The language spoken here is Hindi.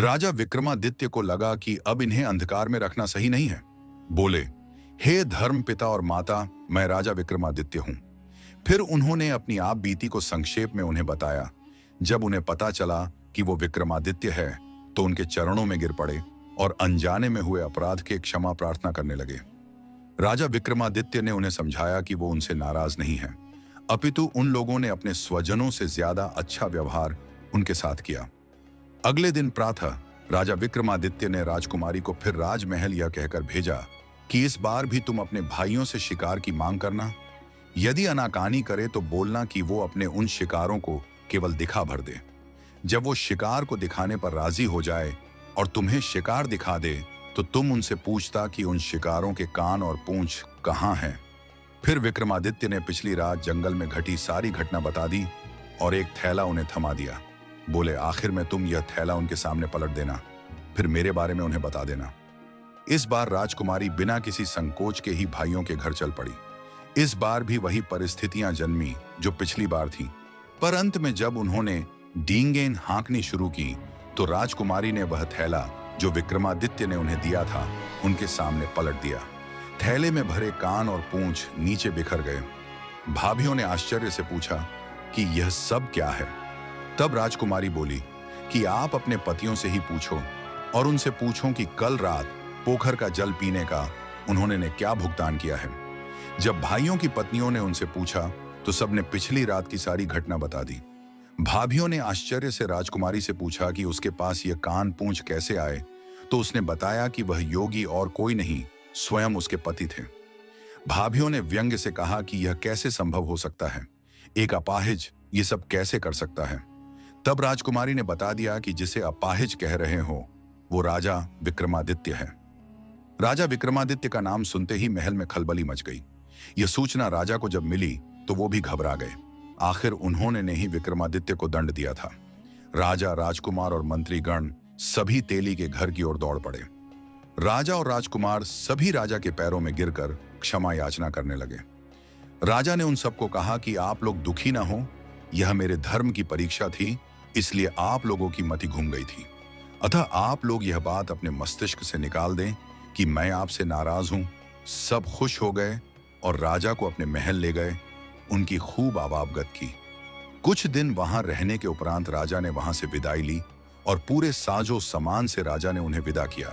राजा विक्रमादित्य को लगा कि अब इन्हें अंधकार में रखना सही नहीं है। बोले, हे धर्म पिता और माता, मैं राजा विक्रमादित्य हूं। फिर उन्होंने अपनी आप बीती को संक्षेप में उन्हें बताया। जब उन्हें पता चला कि वो विक्रमादित्य है तो उनके चरणों में गिर पड़े और अनजाने में हुए अपराध के क्षमा प्रार्थना करने लगे। राजा विक्रमादित्य ने उन्हें समझाया कि वो उनसे नाराज नहीं है, अपितु उन लोगों ने अपने स्वजनों से ज्यादा अच्छा व्यवहार उनके साथ किया। अगले दिन प्रातः राजा विक्रमादित्य ने राजकुमारी को फिर राजमहल यह कहकर भेजा कि इस बार भी तुम अपने भाइयों से शिकार की मांग करना। यदि अनाकानी करे तो बोलना कि वो अपने उन शिकारों को केवल दिखा भर दे। जब वो शिकार को दिखाने पर राजी हो जाए और तुम्हें शिकार दिखा दे तो तुम उनसे पूछता कि उन शिकारों के कान और पूंछ कहाँ हैं। फिर विक्रमादित्य ने पिछली रात जंगल में घटी सारी घटना बता दी और एक थैला उन्हें थमा दिया। बोले, आखिर में तुम यह थैला उनके सामने पलट देना, फिर मेरे बारे में उन्हें बता देना। इस बार राजकुमारी बिना किसी संकोच के ही भाइयों के घर चल पड़ी। इस बार भी वही परिस्थितियां जन्मी जो पिछली बार थी, पर अंत में जब उन्होंने डींगें हाँकनी शुरू की तो राजकुमारी ने वह थैला जो विक्रमादित्य ने उन्हें दिया था उनके सामने पलट दिया। थैले में भरे कान और पूंछ नीचे बिखर गए। भाभियों ने आश्चर्य से पूछा कि यह सब क्या है। तब राजकुमारी बोली कि आप अपने पतियों से ही पूछो और उनसे पूछो कि कल रात पोखर का जल पीने का उन्होंने ने क्या भुगतान किया है। जब भाइयों की पत्नियों ने उनसे पूछा तो सबने पिछली रात की सारी घटना बता दी। भाभियों ने आश्चर्य से राजकुमारी से पूछा कि उसके पास यह कान पूंछ कैसे आए, तो उसने बताया कि वह योगी और कोई नहीं, स्वयं उसके पति थे। भाभियों ने व्यंग्य से कहा कि यह कैसे संभव हो सकता है, एक अपाहिज ये सब कैसे कर सकता है। तब राजकुमारी ने बता दिया कि जिसे अपाहिज कह रहे हो वो राजा विक्रमादित्य है। राजा विक्रमादित्य का नाम सुनते ही महल में खलबली मच गई। यह सूचना राजा को जब मिली तो वो भी घबरा गए। आखिर उन्होंने ने ही विक्रमादित्य को दंड दिया था। राजा, राजकुमार और मंत्रीगण सभी तेली के घर की ओर दौड़ पड़े। राजा और राजकुमार सभी राजा के पैरों में गिरकर क्षमा याचना करने लगे। राजा ने उन सबको कहा कि आप लोग दुखी ना हो, यह मेरे धर्म की परीक्षा थी, इसलिए आप लोगों की मति घूम गई थी। अतः आप लोग यह बात अपने मस्तिष्क से निकाल दें कि मैं आपसे नाराज हूं। सब खुश हो गए और राजा को अपने महल ले गए, उनकी खूब आवाबगत की। कुछ दिन वहां रहने के उपरांत राजा ने वहां से विदाई ली और पूरे साजो सामान से राजा ने उन्हें विदा किया।